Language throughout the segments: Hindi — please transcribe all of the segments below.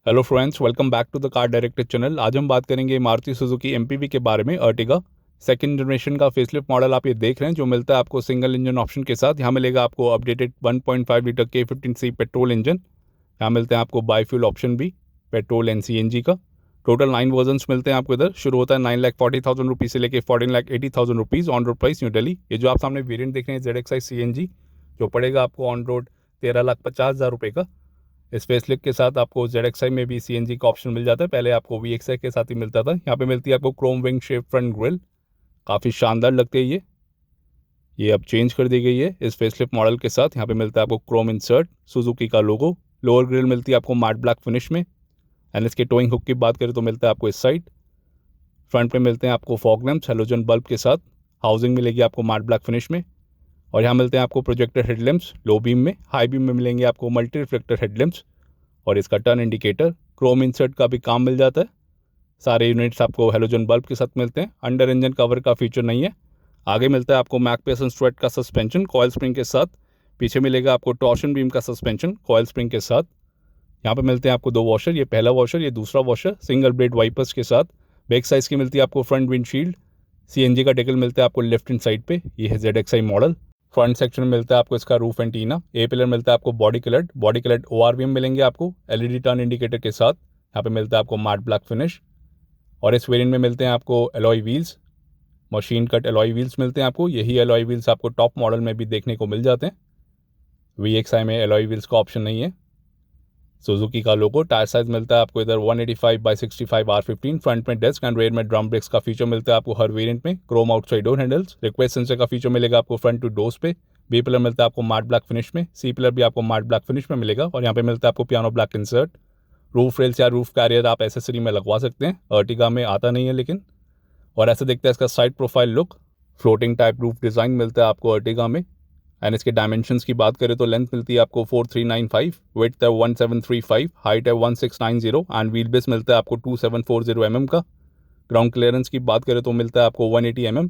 Hello friends, welcome back to the car director channel. आज हम बात करेंगे मारुति सुजुकी एमपीवी के बारे में। अर्टिगा सेकंड जनरेशन का फेसलिफ्ट मॉडल आप ये देख रहे हैं, जो मिलता है आपको सिंगल इंजन ऑप्शन के साथ। यहाँ मिलेगा आपको updated 1.5 litre K15C petrol engine. यहाँ मिलते हैं आपको बायोफ्यूल ऑप्शन भी, पेट्रोल एंड सीएनजी का। टोटल 9 वर्जन्स मिलते हैं आपको इधर। शुरू होता है 9,40,000 रुपीज़ से लेकर 14,80,000 rupees on road price new Delhi. ये जो आप सामने वेरिएंट देख रहे हैं ZXi CNG, जो पड़ेगा आपको ऑन रोड 13,50,000 रुपये का। इस फेसलिफ्ट के साथ आपको ZXi में भी CNG का ऑप्शन मिल जाता है। पहले आपको VXi के साथ ही मिलता था। यहाँ पे मिलती है आपको Chrome wing shape front grille, काफ़ी शानदार लगती है ये अब चेंज कर दी गई है इस फेसलिफ्ट मॉडल के साथ। यहाँ पे मिलता है आपको क्रोम इंसर्ट, सुजुकी का लोगो। लोअर ग्रिल मिलती है आपको मैट ब्लैक फिनिश में। एंड इसके टोइंग हुक की बात करें तो मिलता है आपको इस साइड। फ्रंट पे मिलते हैं आपको फॉग लैंप्स हेलोजन बल्ब के साथ। हाउसिंग मिलेगी आपको मैट ब्लैक फिनिश में। और यहाँ मिलते हैं आपको प्रोजेक्टर हेडलैम्प्स लो बीम में। हाई बीम में मिलेंगे आपको मल्टी रिफ्लेक्टर हेडलैम्प्स और इसका टर्न इंडिकेटर। क्रोम इंसर्ट का भी काम मिल जाता है। सारे यूनिट्स आपको हेलोजन बल्ब के साथ मिलते हैं। अंडर इंजन कवर का फीचर नहीं है। आगे मिलता है आपको मैकपेसन स्ट्रेट का सस्पेंशन कॉयल स्प्रिंग के साथ। पीछे मिलेगा आपको टॉर्शन बीम का सस्पेंशन कॉयल स्प्रिंग के साथ। यहाँ पे मिलते हैं आपको 2 वॉशर, ये पहला वॉशर, ये दूसरा वॉशर, सिंगल ब्लेड वाइपर्स के साथ। बैक साइज की मिलती है आपको फ्रंट विंडशील्ड। CNG का डेकल मिलता है आपको लेफ्ट हैंड साइड पे। ये है ZXi मॉडल। फ्रंट सेक्शन में मिलता है आपको इसका roof and Tina. A pillar मिलता है आपको बॉडी कलर्ड ORVM मिलेंगे आपको LED टर्न इंडिकेटर के साथ। यहाँ पे मिलता है आपको मैट ब्लैक फिनिश। और इस वेरिएंट में मिलते हैं आपको alloy wheels, machine cut alloy wheels मिलते हैं आपको। यही एलॉय व्हील्स आपको टॉप मॉडल में भी देखने को मिल जाते हैं। VXi में एलॉय व्हील्स का ऑप्शन नहीं है। सुजुकी का लोगो। टायर साइज मिलता है आपको इधर 185/65 R15। फ्रंट में डेस्क एंड रेयर में ड्रम ब्रेक्स का फीचर मिलता है आपको हर वेरिएंट में। Chrome outside door handles. Request sensor का फीचर मिलेगा आपको फ्रंट टू डोर्स पे। बी पिलर मिलता है आपको मैट ब्लैक फिनिश में। सी पिलर भी आपको मैट ब्लैक फिनिश में मिलेगा। और यहाँ पे मिलता है आपको piano black insert. Roof rails या रूफ कैरियर आप एसेसरी में लगवा सकते हैं, अर्टिगा में आता नहीं है लेकिन। और ऐसे देखते हैं इसका side profile look. Floating type roof design मिलता है आपको अर्टिगा में। एंड इसके डायमेंशंस की बात करें तो लेंथ मिलती है आपको 4395, विड्थ है 1735, हाइट है 1690 एंड व्हील बेस मिलता है आपको 2740 mm का। ग्राउंड क्लियरेंस की बात करें तो मिलता है आपको 180 mm।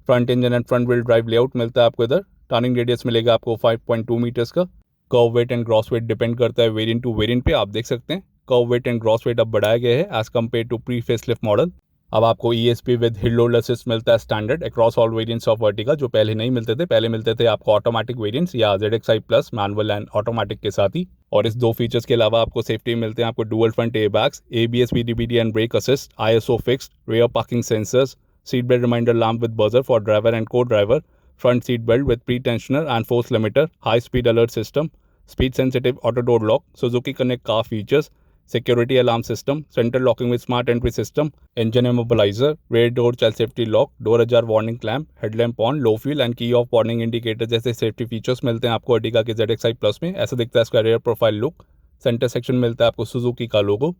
Front engine and front wheel drive layout मिलता है आपको इधर। टर्निंग रेडियस मिलेगा आपको 5.2 मीटर्स का। Curve weight and gross wait depend करता है वेरिएंट टू वेरिएंट पे। आप देख सकते हैं kerb weight and gross weight अब बढ़ाया गया है as compared to pre facelift model. अब आपको ESP with hill hold assist मिलता है standard across all variants of Ertiga, जो पहले नहीं मिलते थे। पहले मिलते थे आपको ऑटोमेटिक वेरिएंट्स या ZXi plus manual and automatic के साथ ही। और इस 2 फीचर्स के अलावा आपको सेफ्टी मिलते हैं आपको dual front airbags, ABS VDBD and brake assist, ISO fixed, rear parking sensors, seat belt reminder lamp with buzzer for driver and co driver, front seat belt with pretensioner and force limiter, high speed alert system, speed sensitive auto door lock, Suzuki connect car features, security alarm system, central locking with smart entry system, engine immobilizer, rear door child safety lock, door ajar warning clamp, headlamp on, low fuel and key off warning indicator जैसे सेफ्टी फीचर्स मिलते हैं आपको अर्टिगा के ZXi प्लस में। ऐसा दिखता है इसका rare profile look. Centre section मिलता है आपको सुजुकी का लोगो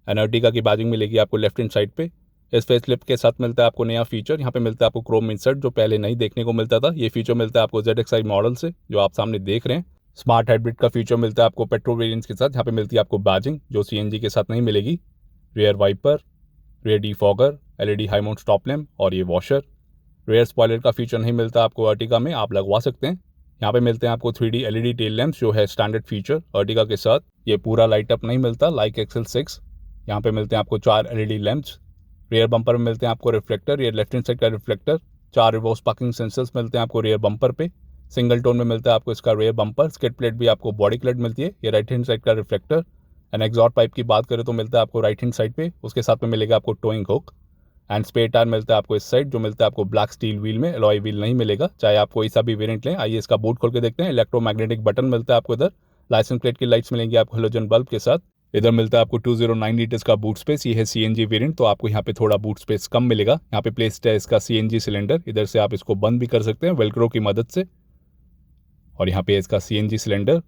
एंड अर्टिगा की बैजिंग मिलेगी आपको लेफ्ट हैंड साइड पे। इस फेसलिफ्ट के साथ मिलता है आपको नया फीचर। यहाँ पे मिलता है आपको क्रोम इंसर्ट, जो पहले नहीं देखने को मिलता था। ये फीचर मिलता है आपको ZXi मॉडल से, जो आप सामने देख रहे हैं। स्मार्ट हाइब्रिड का फीचर मिलता है आपको पेट्रोल वेरिएंट्स के साथ। यहाँ पे मिलती है आपको बैजिंग, जो CNG के साथ नहीं मिलेगी। Rear wiper, rear defogger, LED high mount stop lamp और ये वॉशर। रियर स्पॉइलर का फीचर नहीं मिलता आपको अर्टिगा में, आप लगवा सकते हैं। यहाँ पे मिलते हैं आपको 3D LED टेल लैम्प्स, जो है स्टैंडर्ड फीचर अर्टिगा के साथ। ये पूरा लाइट अप नहीं मिलता लाइक XL6। यहाँ पे मिलते हैं आपको 4 LED लैम्प्स। रियर बम्पर में मिलते हैं आपको reflector, rear left hand side का रिफ्लेक्टर। 4 रिवर्स पार्किंग सेंसर्स मिलते हैं आपको रियर बम्पर पे। सिंगल टोन में मिलता है आपको इसका रेयर बम्पर। स्किड प्लेट भी आपको बॉडी कलर्ड मिलती है। ये राइट हैंड साइड का रिफ्लेक्टर। एंड एग्जॉस्ट पाइप की बात करें तो मिलता है आपको राइट हैंड साइड पे। उसके साथ में मिलेगा आपको towing hook and spare tyre मिलता है आपको इस साइड, जो मिलता है आपको ब्लैक स्टील व्हील में। एलॉय व्हील नहीं मिलेगा, चाहे आप कोई सा भी वेरिएंट लें। आइए इसका बूट खोल के देखते हैं। इलेक्ट्रोमैग्नेटिक बटन मिलता है आपको इधर। लाइसेंस प्लेट की लाइट्स मिलेंगी आपको हेलोजन बल्ब के साथ। इधर मिलता है आपको 209 लीटर्स का बूट स्पेस। ये है CNG वेरिएंट, तो आपको यहाँ पे थोड़ा बूट स्पेस कम मिलेगा। यहाँ पे प्लेस्ड है इसका CNG सिलेंडर। इधर से आप इसको बंद भी कर सकते हैं वेलक्रो की मदद से। और यहाँ पे इसका CNG सिलेंडर,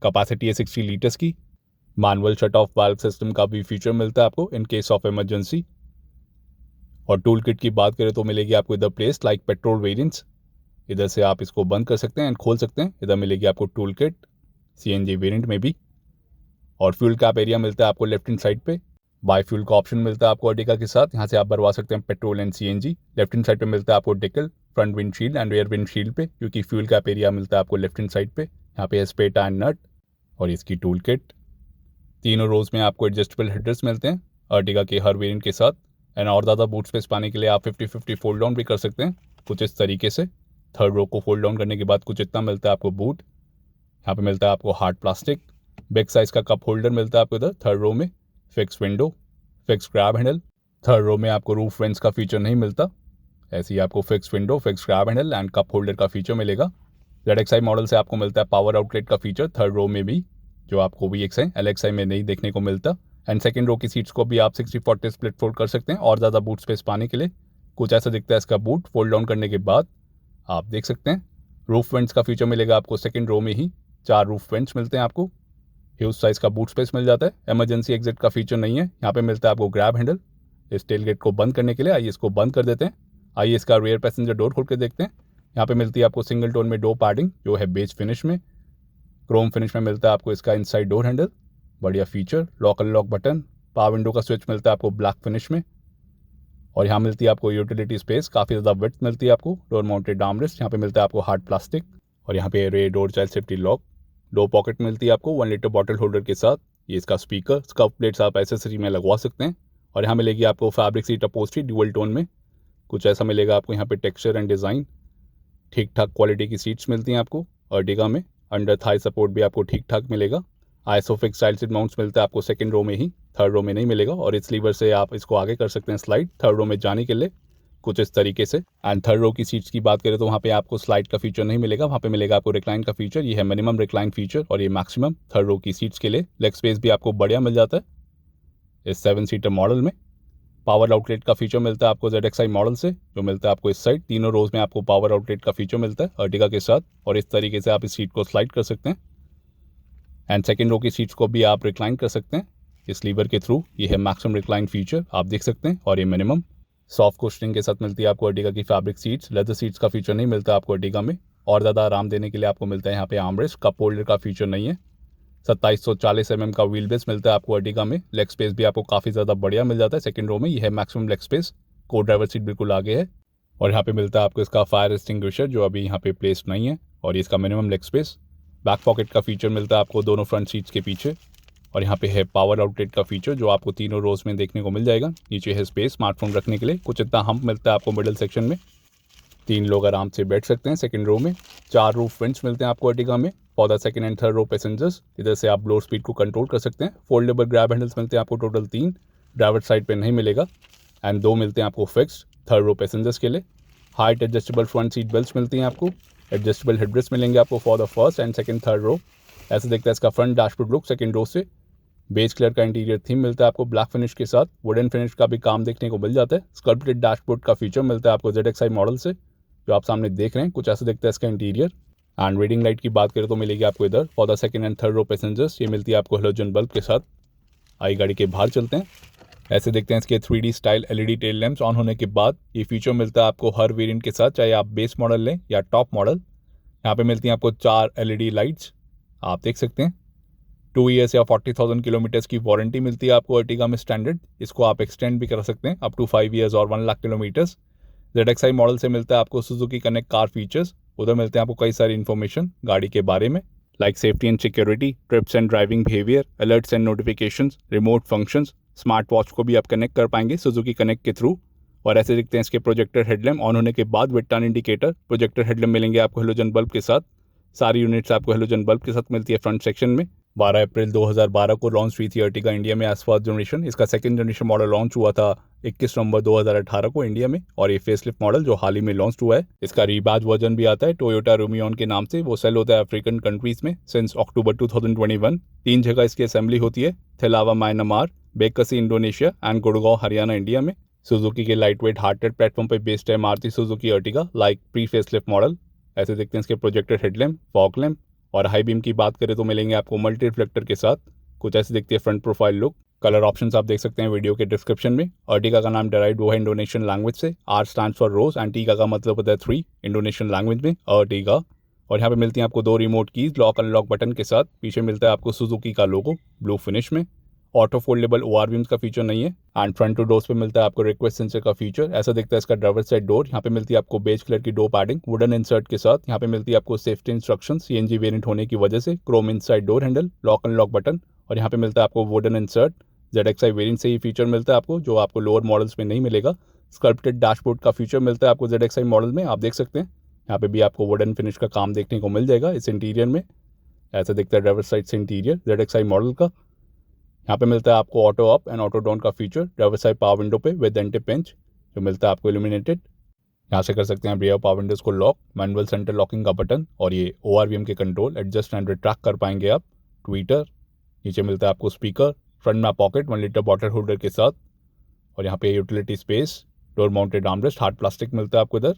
कैपेसिटी है 60 लीटर्स की। Manual shut off valve system का भी फीचर मिलता है आपको इन केस ऑफ इमरजेंसी। और टूल किट की बात करें तो मिलेगी आपको इधर प्लेस लाइक पेट्रोल वेरिएंट्स। इधर से आप इसको बंद कर सकते हैं एंड खोल सकते हैं। इधर मिलेगी आपको टूल किट CNG वेरिएंट में भी। और फ्यूल कैप एरिया मिलता है आपको लेफ्ट हैंड साइड पे। बाय फ्यूल का ऑप्शन मिलता है आपको अर्टिगा के साथ। यहाँ से आप भरवा सकते हैं petrol and CNG। Left hand side पे मिलता है आपको decal, front windshield and rear windshield पे, क्योंकि फ्यूल कैप एरिया मिलता है आपको लेफ्ट हैंड साइड पे। यहाँ पे स्पेयर टायर नट और इसकी टूल किट। तीनों रोज में आपको एडजस्टेबल हेडरेस्ट मिलते हैं अर्टिगा के हर वेरिएंट के साथ। एंड और ज़्यादा बूट स्पेस पाने के लिए आप 50-50 फोल्ड डाउन भी कर सकते हैं कुछ इस तरीके से। थर्ड रो को फोल्ड डाउन करने के बाद कुछ इतना मिलता है आपको बूट। यहाँ पे मिलता है आपको हार्ड प्लास्टिक, बिग साइज का कप होल्डर मिलता है आपको इधर थर्ड रो में, fixed window, fixed grab handle. Third row में आपको रूफ वेंट्स का फीचर नहीं मिलता, ऐसे ही आपको fix window, fixed grab handle and cup holder का फीचर मिलेगा। ZXi मॉडल से आपको मिलता है पावर आउटलेट का फीचर थर्ड रो में भी, जो आपको VXi LXi में नहीं देखने को मिलता। एंड सेकंड रो की सीट्स को भी आप 60-40 स्प्लिट फोल्ड कर सकते हैं और ज़्यादा बूट स्पेस पाने के लिए। कुछ ऐसा दिखता है इसका बूट फोल्ड डाउन करने के बाद, आप देख सकते हैं। रूफ वेंट्स का फीचर मिलेगा आपको सेकंड रो में ही, 4 रूफ वेंट्स मिलते हैं आपको। ह्यूज साइज का बूट स्पेस मिल जाता है। इमरजेंसी एग्जिट का फीचर नहीं है। यहाँ पे मिलता है आपको ग्रैब हैंडल इस टेल गेट को बंद करने के लिए। आइए इसको बंद कर देते हैं। आइए इसका रियर पैसेंजर डोर खोल के देखते हैं। यहाँ पे मिलती है आपको सिंगल टोन में डोर पैडिंग जो है बेज फिनिश में। क्रोम फिनिश में मिलता है आपको इसका इनसाइड डोर हैंडल, बढ़िया feature. Lock unlock button, power window का स्विच मिलता है आपको ब्लैक फिनिश में। और यहाँ मिलती है आपको यूटिलिटी स्पेस, काफ़ी ज़्यादा विड्थ मिलती है आपको। डोर माउंटेड आर्मरेस्ट, यहाँ पे मिलता है आपको हार्ड प्लास्टिक। और यहाँ पे रे door child safety lock. Door pocket मिलती है आपको 1 लीटर बॉटल होल्डर के साथ। ये इसका स्पीकर, स्कफ प्लेट्स आप एसेसरी में लगवा सकते हैं। और यहाँ मिलेगी आपको fabric seat upholstery dual tone में, कुछ ऐसा मिलेगा आपको यहाँ पे टेक्सचर एंड डिज़ाइन। ठीक ठाक क्वालिटी की सीट्स मिलती हैं आपको अर्टिगा में। अंडर थाई सपोर्ट भी आपको ठीक ठाक मिलेगा। आइसोफिक्स स्टाइल सीट माउंट्स मिलता है आपको सेकंड रो में ही, थर्ड रो में नहीं मिलेगा। और इस लीवर से आप इसको आगे कर सकते हैं स्लाइड थर्ड रो में जाने के लिए, कुछ इस तरीके से। एंड थर्ड रो की सीट्स की बात करें तो वहाँ पे आपको स्लाइड का फीचर नहीं मिलेगा, वहाँ पे मिलेगा आपको रिक्लाइन का फीचर। ये है मिनिमम रिक्लाइन फीचर और ये मैक्सिमम थर्ड रो की सीट्स के लिए। लेग स्पेस भी आपको बढ़िया मिल जाता है इस 7 सीटर मॉडल में। पावर आउटलेट का फीचर मिलता है आपको ZXi मॉडल से, जो मिलता है आपको इस साइड। तीनों रोज में आपको पावर आउटलेट का फीचर मिलता है अर्टिगा के साथ। और इस तरीके से आप इस सीट को स्लाइड कर सकते हैं। एंड सेकंड रो की सीट्स को भी आप रिक्लाइन कर सकते हैं इस लीवर के थ्रू। ये है मैक्सिमम रिक्लाइन फीचर, आप देख सकते हैं। और ये मिनिमम सॉफ्ट कुशनिंग के साथ मिलती है आपको अर्टिगा की फैब्रिक सीट्स। लेदर सीट्स का फीचर नहीं मिलता आपको अर्टिगा में। और ज़्यादा आराम देने के लिए आपको मिलता है यहाँ पे आर्मरेस्ट, कप होल्डर का फीचर नहीं है। 2740 mm का व्हील बेस मिलता है आपको अर्टिगा में। लेग स्पेस भी आपको काफ़ी ज़्यादा बढ़िया मिल जाता है सेकंड रो में। यह है मैक्सिमम लेग स्पेस। को ड्राइवर सीट बिल्कुल आगे है। और यहाँ पे मिलता है आपको इसका फायर एक्सटिंग्विशर जो अभी यहाँ पे प्लेस्ड नहीं है। और इसका minimum leg space. Back pocket का फीचर मिलता है आपको दोनों फ्रंट सीट्स के पीछे। और यहाँ पे है पावर आउटलेट का फीचर जो आपको तीनों रोज में देखने को मिल जाएगा। नीचे है स्पेस स्मार्टफोन रखने के लिए, कुछ इतना हम्प मिलता है आपको मिडिल सेक्शन में। 3 लोग आराम से बैठ सकते हैं सेकंड रो में। 4 रूफ वेंट्स मिलते हैं आपको अर्टिगा में for the second and third row passengers. इधर से आप ब्लोअर स्पीड को कंट्रोल कर सकते हैं। फोल्डेबल ग्रैब हैंडल्स मिलते हैं आपको टोटल 3, ड्राइवर साइड पे नहीं मिलेगा। एंड 2 मिलते हैं आपको फिक्स थर्ड रो पैसेंजर्स के लिए। Height adjustable front seat belt मिलती हैं आपको। एडजस्टेबल हेडरेस्ट मिलेंगे आपको for the first and second third row. ऐसे दिखता है इसका front dashboard look second row से। बेज कलर का इंटीरियर थीम मिलता है आपको ब्लैक फिनिश के साथ। वुडन फिनिश का भी काम देखने को मिल जाता है। स्कल्प्टेड डैशबोर्ड का फीचर मिलता है आपको ZXi मॉडल से, जो आप सामने देख रहे हैं। कुछ ऐसा दिखता है इसका इंटीरियर। एंड रीडिंग लाइट की बात करें तो मिलेगी आपको इधर for the second and third row passengers. ये मिलती है आपको हेलोजन बल्ब के साथ। आई गाड़ी के बाहर चलते हैं। ऐसे देखते हैं इसके 3D style LED tail lamps on होने के बाद। ये फीचर मिलता है आपको हर वेरिएंट के साथ, चाहे आप बेस मॉडल लें या टॉप मॉडल। यहाँ पे मिलती हैं आपको 4 LED लाइट्स, आप देख सकते हैं। 2 ईयर्स या 40,000 किलोमीटर्स की वारंटी मिलती है आपको अर्टिगा में स्टैंडर्ड। इसको आप एक्सटेंड भी कर सकते हैं अप टू 5 ईयर्स और 1 लाख किलोमीटर्स। ZXi मॉडल से मिलता है आपको सुजुकी कनेक्ट कार फीचर्स। उधर मिलते हैं आपको कई सारी इन्फॉर्मेशन गाड़ी के बारे में, like safety and security, trips and driving behaviour, alerts and notifications, remote functions. Smart watch को भी आप कनेक्ट कर पाएंगे सुजुकी कनेक्ट के थ्रू। और ऐसे दिखते हैं इसके प्रोजेक्टर हेडलैम्प ऑन होने के बाद with turn indicator. Projector headlamp मिलेंगे आपको हेलोजन बल्ब के साथ। सारी यूनिट्स आपको हेलोजन बल्ब के साथ मिलती है फ्रंट सेक्शन में। 12 अप्रैल 2012 को लॉन्च हुई थी अर्टिगा इंडिया में एज फर्स्ट जनरेशन। इसका सेकंड जनरेशन मॉडल लॉन्च हुआ था 21 नवंबर 2018 को इंडिया में। और ये फेसलिफ्ट मॉडल जो हाल ही में लॉन्च हुआ है, इसका रीबैज वर्जन भी आता है टोयोटा रूमियन के नाम से। वो सेल होता है अफ्रीकन कंट्रीज में सिंस अक्टूबर 2021। 3 जगह इसकी असेंबली होती है, Thilawa Myanmar, Bekasi Indonesia and Gurgaon Haryana India में। सुजुकी के लाइट वेट हार्टेड प्लेटफॉर्म पर बेस्ड है Maruti Suzuki Ertiga like pre facelift model. ऐसे देखते हैं इसके प्रोजेक्टर हेडलैम्प, फॉग लैम्प। और हाई बीम की बात करें तो मिलेंगे आपको मल्टी रिफ्लेक्टर के साथ। कुछ ऐसे दिखती है front profile look. Colour options आप देख सकते हैं वीडियो के डिस्क्रिप्शन में। अर्टिगा का नाम डेराइव हुआ है इंडोनेशियन लैंग्वेज से। R stands for rose and टीगा का मतलब होता है 3 इंडोनेशियन लैंग्वेज में अर्टिगा। और यहाँ पे मिलती हैं आपको 2 remote keys lock unlock button के साथ। पीछे मिलता है आपको सुजुकी का लोगो ब्लू फिनिश में। ऑटो फोल्डेबल ORVMs का फीचर नहीं है। एंड फ्रंट टू डोर्स पे मिलता है आपको रिक्वेस्ट सेंसर का फीचर। ऐसा दिखता है इसका ड्राइवर साइड डोर। यहाँ पे मिलती है आपको बेज कलर की डोर पैडिंग वुडन इंसर्ट के साथ। यहाँ पे मिलती है आपको सेफ्टी इंस्ट्रक्शन CNG वेरिएंट होने की वजह से। Chrome inside door handle, lock unlock button और यहाँ पे मिलता है आपको वुडन इंसर्ट। ZXi वेरिएंट से ही फीचर मिलता है आपको, जो आपको लोअर मॉडल्स में नहीं मिलेगा। स्कल्प्टेड डैशबोर्ड का फीचर मिलता है आपको ZXi मॉडल में, आप देख सकते हैं। यहाँ पे भी आपको वुडन फिनिश का काम देखने को मिल जाएगा इस इंटीरियर में। ऐसा दिखता है ड्राइवर साइड से इंटीरियर ZXi मॉडल का। यहाँ पे मिलता है आपको auto up and auto down का feature driver side power window पे विद एंटी पिंच, जो मिलता है आपको इल्यूमिनेटेड। यहाँ से कर सकते हैं रियर पावर विंडोज को लॉक, मैनुअल सेंटर लॉकिंग का बटन, और ये ORVM के कंट्रोल एडजस्ट एंड रिट्रैक्ट कर पाएंगे आप। ट्विटर, नीचे मिलता है आपको स्पीकर, फ्रंट में पॉकेट 1 लीटर बॉटल होल्डर के साथ, और यहाँ पे utility space, door mounted armrest, hard plastic मिलता है आपको इधर।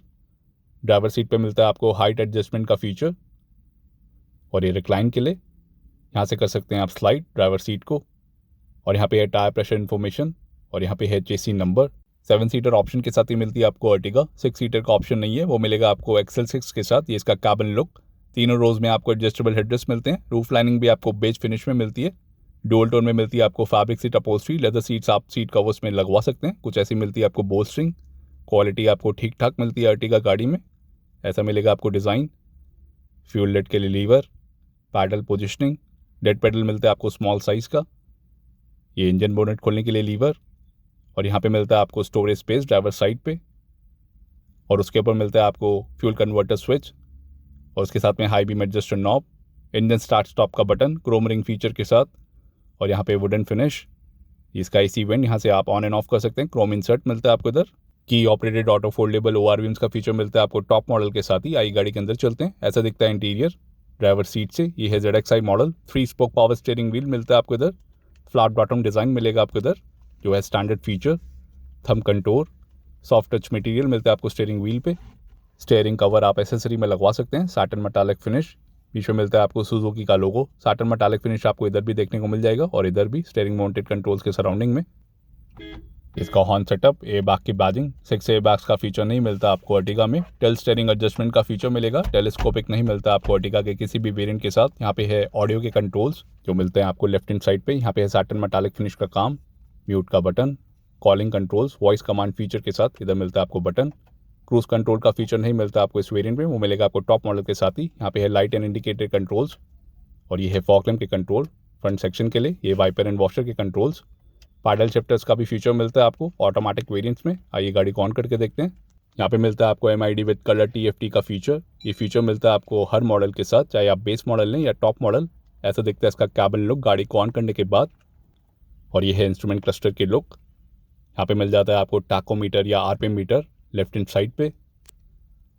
ड्राइवर सीट पे मिलता है आपको हाइट एडजस्टमेंट का फीचर, और ये रिक्लाइन के लिए यहाँ से कर सकते हैं आप स्लाइड ड्राइवर सीट को। और यहाँ पे है टायर प्रेशर इन्फॉर्मेशन, और यहाँ पे है चेसी नंबर। 7 सीटर ऑप्शन के साथ ही मिलती है आपको अर्टिगा। 6 सीटर का ऑप्शन नहीं है, वो मिलेगा आपको XL6 के साथ। ये इसका कैबिन लुक, तीनों रोज में आपको एडजस्टेबल हेडरेस्ट मिलते हैं। रूफ लाइनिंग भी आपको बेज फिनिश में मिलती है। डुअल टोन में मिलती है आपको fabric seat upholstery, leather seats आप सीट कवर्स में लगवा सकते हैं, कुछ ऐसी मिलती है आपको बोल्स्ट्रिंग। क्वालिटी आपको ठीक ठाक मिलती है अर्टिगा गाड़ी में, ऐसा मिलेगा आपको डिज़ाइन। फ्यूल लेट के लिए lever, pedal positioning, dead pedal मिलता है आपको स्मॉल साइज़ का। ये इंजन बोनेट खोलने के लिए लीवर, और यहाँ पे मिलता है आपको स्टोरेज स्पेस ड्राइवर साइड पे, और उसके ऊपर मिलता है आपको फ्यूल कन्वर्टर स्विच, और उसके साथ में high beam adjuster knob, engine start stop का बटन क्रोम रिंग फीचर के साथ, और यहाँ पे वुडन फिनिश। इसका AC वेंट यहाँ से आप ऑन एंड ऑफ कर सकते हैं। क्रोम इंसर्ट मिलता है आपको इधर। की ऑपरेटेड ऑटो फोल्डेबल ORVMs का फीचर मिलता है आपको टॉप मॉडल के साथ ही। आई गाड़ी के अंदर चलते हैं, ऐसा दिखता है इंटीरियर ड्राइवर सीट से। ये है ZXi model. 3 spoke power steering wheel मिलता है आपको इधर। फ्लैट बॉटम डिज़ाइन मिलेगा आपको इधर, जो है standard feature. Thumb control, soft touch material मिलता है आपको स्टीयरिंग व्हील पे। स्टीयरिंग कवर आप एसेसरी में लगवा सकते हैं, सैटिन मेटालिक फिनिश। बीच में मिलता है आपको सुजुकी का लोगो। सैटिन मेटालिक फिनिश आपको इधर भी देखने को मिल जाएगा, और इधर भी स्टीयरिंग माउंटेड कंट्रोल्स के सराउंडिंग में। इसका हॉर्न सेटअप, ए बैग की बैजिंग, 6 ए बैग्स का फीचर नहीं मिलता आपको अर्टिगा में। टेल स्टीयरिंग एडजस्टमेंट का फीचर मिलेगा, टेलीस्कोपिक नहीं मिलता आपको अर्टिगा के किसी भी वेरिएंट के साथ। यहाँ पे है ऑडियो के कंट्रोल्स जो मिलते हैं आपको लेफ्ट हैंड साइड पे। यहाँ पे है सैटिन मेटालिक फिनिश का काम, म्यूट का button, calling controls voice command feature के साथ इधर मिलता है आपको बटन। क्रूज कंट्रोल का फीचर नहीं मिलता आपको इस वेरिएंट में, वो मिलेगा आपको टॉप मॉडल के साथ ही। यहाँ पे है लाइट एंड इंडिकेटर कंट्रोल्स, और ये है फॉग लैंप के कंट्रोल फ्रंट सेक्शन के लिए। ये वाइपर एंड वॉशर के कंट्रोल्स। पैडल शिफ्टर्स का भी फीचर मिलता है आपको ऑटोमेटिक वेरिएंट्स में। आइए गाड़ी को ऑन करके देखते हैं। यहाँ पे मिलता है आपको MID विद कलर TFT का फीचर। ये फीचर मिलता है आपको हर मॉडल के साथ, चाहे आप बेस मॉडल लें या टॉप मॉडल। ऐसा दिखता है इसका कैबिन लुक गाड़ी को ऑन करने के बाद। और ये है इंस्ट्रूमेंट क्लस्टर के लुक। यहाँ पे मिल जाता है आपको टैकोमीटर या RPM meter left hand side पे।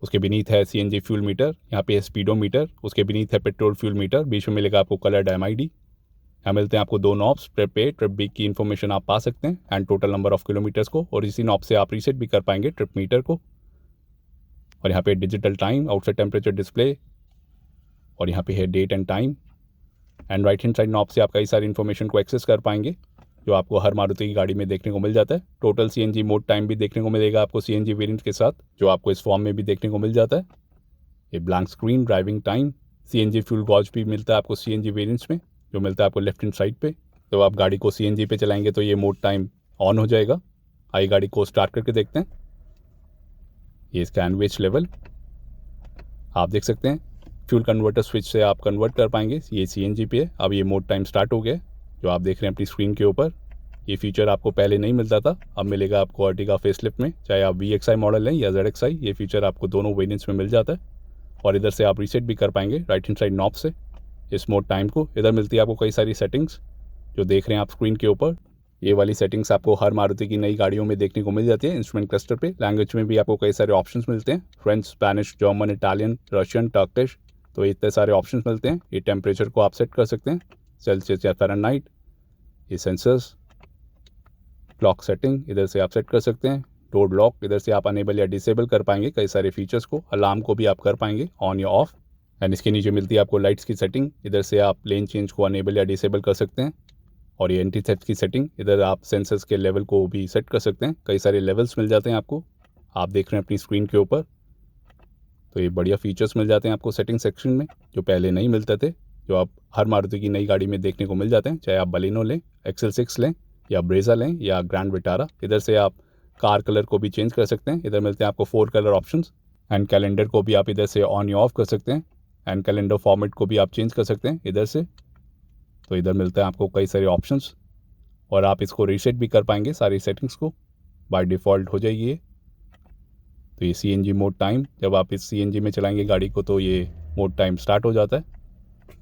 उसके बीनीथ है CNG फ्यूल मीटर, यहाँ पे है स्पीडोमीटर, उसके बीनीथ है पेट्रोल फ्यूल मीटर, बीच में मिलेगा आपको कलर्ड MID। यहाँ मिलते हैं आपको 2 knobs, trip A trip B की इन्फॉर्मेशन आप पा सकते हैं and total number of kilometres को, और इसी नॉब से आप रीसेट भी कर पाएंगे ट्रिप मीटर को। और यहाँ पे digital time, outside temperature display, और यहाँ पे है date and time. And right hand side knob से आप कई सारी इन्फॉर्मेशन को एक्सेस कर पाएंगे, जो आपको हर मारुति की गाड़ी में देखने को मिल जाता है। टोटल CNG मोड टाइम भी देखने को मिलेगा आपको CNG वेरिएंट के साथ, जो आपको इस फॉर्म में भी देखने को मिल जाता है। ये blank screen, driving time, CNG fuel gauge भी मिलता है आपको CNG वेरिएंट्स में, जो मिलता है आपको लेफ्ट हैंड साइड पे। तो आप गाड़ी को CNG पे चलाएंगे तो ये मोड टाइम ऑन हो जाएगा। आइए गाड़ी को स्टार्ट करके देखते हैं। ये इसका एनवेज लेवल आप देख सकते हैं। फ्यूल कन्वर्टर स्विच से आप कन्वर्ट कर पाएंगे, ये CNG पे है। अब ये मोड टाइम स्टार्ट हो गया, जो आप देख रहे हैं अपनी स्क्रीन के ऊपर। ये फीचर आपको पहले नहीं मिलता था, अब मिलेगा आपको अर्टिगा फेसलिफ्ट में, चाहे आप VXi मॉडल लें या ZXi। ये फीचर आपको दोनों वेरिएंट्स में मिल जाता है, और इधर से आप रीसेट भी कर पाएंगे राइट हैंड साइड नॉब से इस मोड टाइम को। इधर मिलती है आपको कई सारी सेटिंग्स, जो देख रहे हैं आप स्क्रीन के ऊपर। ये वाली सेटिंग्स आपको हर मारुति की नई गाड़ियों में देखने को मिल जाती है। इंस्ट्रूमेंट क्लस्टर पे लैंग्वेज में भी आपको कई सारे ऑप्शंस मिलते हैं, French, Spanish, German, Italian, Russian, Turkish, तो इतने सारे ऑप्शंस मिलते हैं। ये टेम्परेचर को आप सेट कर सकते हैं, सेल्सियस या फ़ारेनहाइट। ये सेंसर्स, क्लॉक सेटिंग इधर से आप सेट कर सकते हैं। डोर लॉक इधर से आप अनेबल या डिसेबल कर पाएंगे कई सारे फीचर्स को। अलार्म को भी आप कर पाएंगे ऑन या ऑफ। एंड इसके नीचे मिलती है आपको लाइट्स की सेटिंग, इधर से आप लेन चेंज को अनेबल या डिसेबल कर सकते हैं। और ये एंटी थेफ्ट की सेटिंग, इधर आप सेंसर्स के लेवल को भी सेट कर सकते हैं। कई सारे लेवल्स मिल जाते हैं आपको, आप देख रहे हैं अपनी स्क्रीन के ऊपर। तो ये बढ़िया फीचर्स मिल जाते हैं आपको सेटिंग सेक्शन में, जो पहले नहीं मिलते थे, जो आप हर मारुति की नई गाड़ी में देखने को मिल जाते हैं, चाहे आप बलिनो लें, XL6 लें या ब्रेजा लें या ग्रैंड विटारा। इधर से आप कार कलर को भी चेंज कर सकते हैं। इधर मिलते हैं आपको 4 कलर ऑप्शंस। एंड कैलेंडर को भी आप इधर से ऑन या ऑफ कर सकते हैं। एंड कैलेंडर फॉर्मेट को भी आप चेंज कर सकते हैं इधर से। तो इधर मिलता है आपको कई सारे ऑप्शंस और आप इसको रीसेट भी कर पाएंगे सारी सेटिंग्स को, बाय डिफ़ॉल्ट हो जाएगी ये। तो ये CNG मोड टाइम, जब आप इस CNG में चलाएंगे गाड़ी को तो ये मोड टाइम स्टार्ट हो जाता है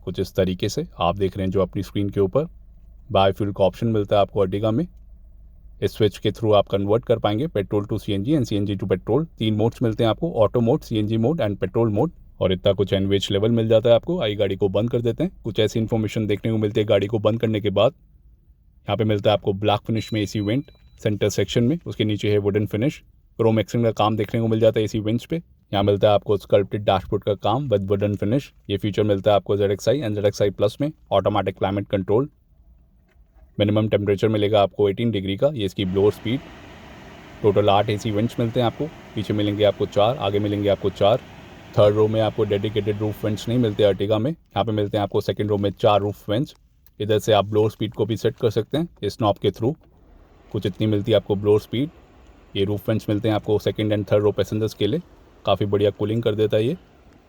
कुछ इस तरीके से आप देख रहे हैं जो अपनी स्क्रीन के ऊपर। बायोफ्यूल का ऑप्शन मिलता है आपको अर्टिगा में, इस स्विच के थ्रू आप कन्वर्ट कर पाएंगे petrol to CNG and CNG to petrol. 3 modes मिलते हैं आपको, auto mode, CNG mode and petrol mode. और इतना कुछ एनवेज लेवल मिल जाता है आपको। आई गाड़ी को बंद कर देते हैं। कुछ ऐसी इन्फॉर्मेशन देखने को मिलती है गाड़ी को बंद करने के बाद। यहाँ पे मिलता है आपको ब्लैक फिनिश में AC वेंट सेंटर सेक्शन में, उसके नीचे है वुडन फिनिश। क्रोम एक्सिंग का काम देखने को मिल जाता है AC वेंट्स पे। यहाँ मिलता है आपको स्कल्प्टेड डैशबोर्ड का काम विद वुडन फिनिश। ये फीचर मिलता है आपको ZXi एंड ZXi प्लस में। Automatic climate control, minimum temperature मिलेगा आपको 18 डिग्री का। ये इसकी blower speed. Total 8 AC vents मिलते हैं आपको। पीछे मिलेंगे आपको 4, आगे मिलेंगे आपको 4। थर्ड रो में आपको डेडिकेटेड रूफ वेंट्स नहीं मिलते अर्टिगा में। यहाँ पे मिलते हैं आपको सेकंड रो में 4 रूफ वेंट्स। इधर से आप ब्लोअर स्पीड को भी सेट कर सकते हैं इस नॉब के थ्रू। कुछ इतनी मिलती है आपको ब्लोअर स्पीड। ये रूफ वेंट्स मिलते हैं आपको second and third row passengers के लिए, काफ़ी बढ़िया कूलिंग कर देता है ये।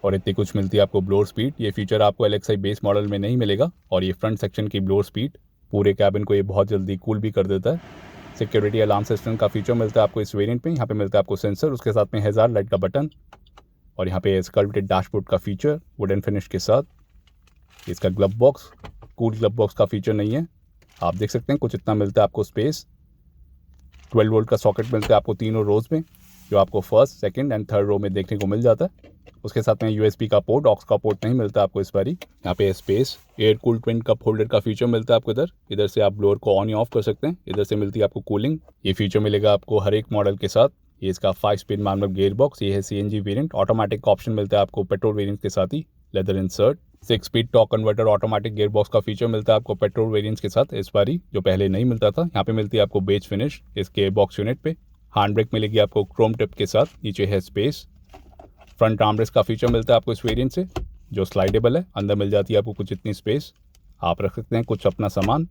और इतनी कुछ मिलती है आपको ब्लोअर स्पीड। ये फीचर आपको LXi बेस मॉडल में नहीं मिलेगा। और ये फ्रंट सेक्शन की ब्लोअर स्पीड पूरे कैबिन को ये बहुत जल्दी कूल भी कर देता है। सिक्योरिटी अलार्म सिस्टम का फीचर मिलता है आपको इस वेरिएंट में। यहाँ पे मिलता है आपको सेंसर, उसके साथ में हैजार्ड लाइट का बटन। और यहाँ पे स्कल्प्टेड डैशबोर्ड का फीचर वुडन फिनिश के साथ। इसका glove box, cool glove box का फीचर नहीं है। आप देख सकते हैं कुछ इतना मिलता है आपको स्पेस। 12 वोल्ट का सॉकेट मिलता है आपको तीनों रोज में, जो आपको first, second and third row में देखने को मिल जाता है। उसके साथ में USB का पोर्ट, ऑक्स का पोर्ट नहीं मिलता आपको इस बारी। यहाँ पे space, air cool twin cup holder का फीचर मिलता है आपको इधर। इधर से आप ब्लोअर को ऑन या ऑफ कर सकते हैं। इधर से मिलती है आपको कूलिंग। ये फीचर मिलेगा आपको हर एक मॉडल के साथ। ये इसका 5 स्पीड मैनुअल गियर बॉक्स। ये है CNG वेरिएंट। ऑटोमेटिक का ऑप्शन मिलता है आपको पेट्रोल वेरिएंट के साथ ही। Leather insert, 6 speed torque converter automatic gear box का फीचर मिलता है आपको पेट्रोल वेरिएंट्स के साथ इस बारी, जो पहले नहीं मिलता था। यहाँ पे मिलती है आपको बेज फिनिश इस गियर बॉक्स यूनिट पे। हैंड ब्रेक मिलेगी आपको क्रोम टिप के साथ। नीचे है स्पेस। फ्रंट आर्मरेस्ट का फीचर मिलता है आपको इस वेरिएंट से, जो स्लाइडेबल है। अंदर मिल जाती है आपको कुछ इतनी स्पेस, आप रख सकते हैं कुछ अपना सामान।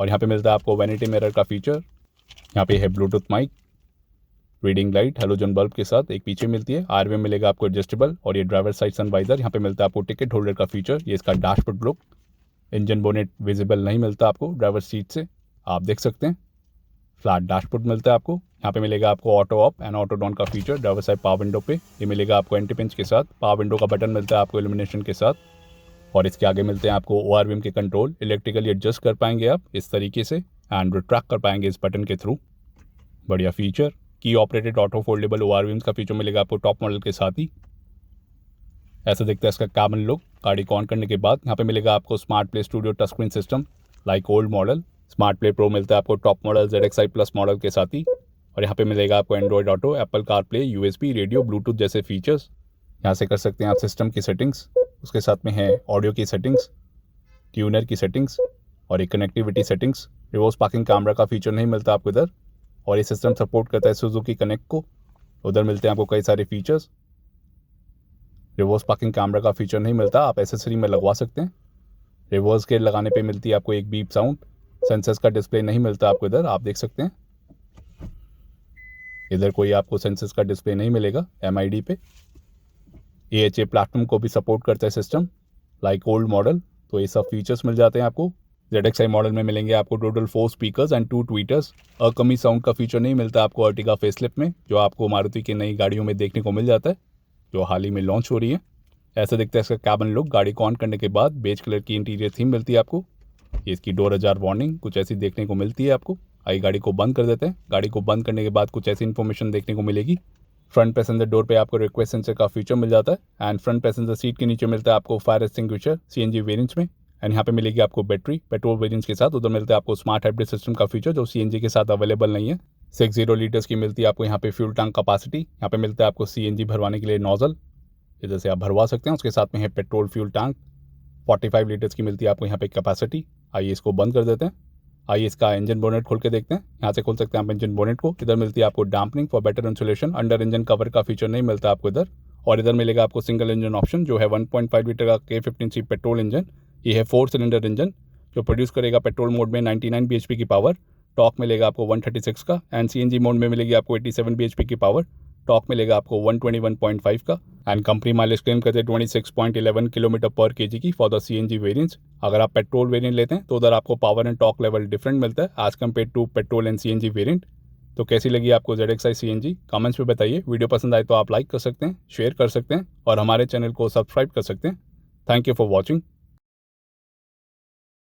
और यहाँ पे मिलता है आपको वैनिटी मिरर का फीचर। यहाँ पे है Bluetooth mic, reading light, halogen bulb के साथ एक पीछे मिलती है। RVM मिलेगा आपको एडजस्टेबल। और ये ड्राइवर साइड सनवाइजर। यहाँ पे मिलता है आपको टिकट होल्डर का फीचर। ये इसका dashboard look. Engine bonnet visible नहीं मिलता आपको ड्राइवर सीट से, आप देख सकते हैं। फ्लैट डैशबोर्ड मिलता है आपको। यहाँ पे मिलेगा आपको auto off and auto down का feature driver side power window पे। ये मिलेगा आपको एंटी पिंच के साथ। पावर विंडो का बटन मिलता है आपको इल्यूमिनेशन के साथ। और इसके आगे मिलते हैं आपको ORVM के कंट्रोल। इलेक्ट्रिकली एडजस्ट कर पाएंगे आप इस तरीके से एंड रिट्रैक्ट कर पाएंगे इस बटन के थ्रू। बढ़िया फीचर। की ऑपरेटेड ऑटो फोल्डेबल ORVM का फीचर मिलेगा आपको टॉप मॉडल के साथ ही। ऐसा दिखता है इसका कैबिन लुक गाड़ी को ऑन करने के बाद। यहाँ पे मिलेगा आपको smart play studio touch screen system like old model. Smart play pro मिलता है आपको top model ZXi plus model के साथ ही। और यहाँ पे मिलेगा आपको Android auto, Apple CarPlay, USB, radio, Bluetooth जैसे फीचर्स। यहाँ से कर सकते हैं आप सिस्टम की सेटिंग्स। उसके साथ में है ऑडियो की सेटिंग्स, ट्यूनर की सेटिंग्स और एक connectivity settings. Reverse parking camera का फीचर नहीं मिलता आपको इधर। और ये सिस्टम सपोर्ट करता है सुजुकी कनेक्ट को। उधर मिलते हैं आपको कई सारे फीचर्स। रिवर्स पार्किंग कैमरा का फीचर नहीं मिलता, आप एसेसरी में लगवा सकते हैं। रिवर्स गेयर लगाने पे मिलती है आपको एक बीप साउंड। सेंसर्स का डिस्प्ले नहीं मिलता आपको इधर, आप देख सकते हैं। इधर कोई आपको सेंसर्स का डिस्प्ले नहीं मिलेगा MID पे। AHA प्लेटफॉर्म को भी सपोर्ट करता है सिस्टम लाइक ओल्ड मॉडल। तो ये सब फीचर्स मिल जाते हैं आपको। ZXi मॉडल में मिलेंगे आपको टोटल 4 स्पीकर्स एंड 2 ट्वीटर्स। कमी साउंड का फीचर नहीं मिलता आपको अर्टिगा फेसलिफ्ट में, जो आपको मारुति की नई गाड़ियों में देखने को मिल जाता है, जो हाल ही में लॉन्च हो रही है। ऐसा दिखता है इसका कैबिन लुक गाड़ी को ऑन करने के बाद। बेज कलर की इंटीरियर थीम मिलती है आपको। ये इसकी डोर अजार वार्निंग कुछ ऐसी देखने को मिलती है आपको। आई गाड़ी को बंद कर देते हैं। गाड़ी को बंद करने के बाद कुछ ऐसी इन्फॉर्मेशन देखने को मिलेगी। फ्रंट पैसेंजर डोर पे आपको रिक्वेस्ट सेंसर का फीचर मिल जाता है एंड फ्रंट पैसेंजर सीट के नीचे मिलता है आपको फायर एक्सटिंग्विशर CNG वेरिएंट्स में। एंड यहाँ पे मिलेगी आपको बैटरी पेट्रोल वेरिएंट्स के साथ। उधर मिलता है आपको स्मार्ट हाइब्रिड सिस्टम का फीचर, जो CNG के साथ अवेलेबल नहीं है। 60 लीटर्स की मिलती है आपको यहाँ पे फ्यूल टैंक कैपेसिटी। यहाँ पे मिलता है आपको CNG भरवाने के लिए नोजल, इधर से आप भरवा सकते हैं। उसके साथ में है पेट्रोल फ्यूल टैंक। 45 लीटर्स की मिलती है आपको यहाँ पे कैपेसिटी। आइए इसको बंद कर देते हैं। आइए इसका इंजन बोनेट खोल के देखते हैं। यहाँ से खोल सकते हैं आप इंजन बोनेट को। इधर मिलती है आपको dampening for better insulation. Under engine cover का फीचर नहीं मिलता आपको इधर। और इधर मिलेगा आपको सिंगल इंजन ऑप्शन, जो है 1.5 लीटर का K15C पेट्रोल इंजन। ये है 4 सिलेंडर इंजन, जो प्रोड्यूस करेगा पेट्रोल मोड में 99 bhp की पावर। टॉर्क मिलेगा आपको 136 का एंड CNG मोड में मिलेगी आपको 87 bhp की पावर। टॉर्क मिलेगा आपको 121.5 का एंड कंपनी माइलेज क्लेम करते हैं 26.11 किलोमीटर पर केजी की फॉर द CNG वेरिएंट्स। अगर आप पेट्रोल वेरिएंट लेते हैं तो उधर आपको power and torque level different मिलता है as compared to petrol and CNG variant. तो कैसी लगी आपको ZXi CNG कमेंट्स में बताइए। वीडियो पसंद आए तो आप लाइक कर सकते हैं, शेयर कर सकते हैं और हमारे चैनल को सब्सक्राइब कर सकते हैं। Thank you for watching.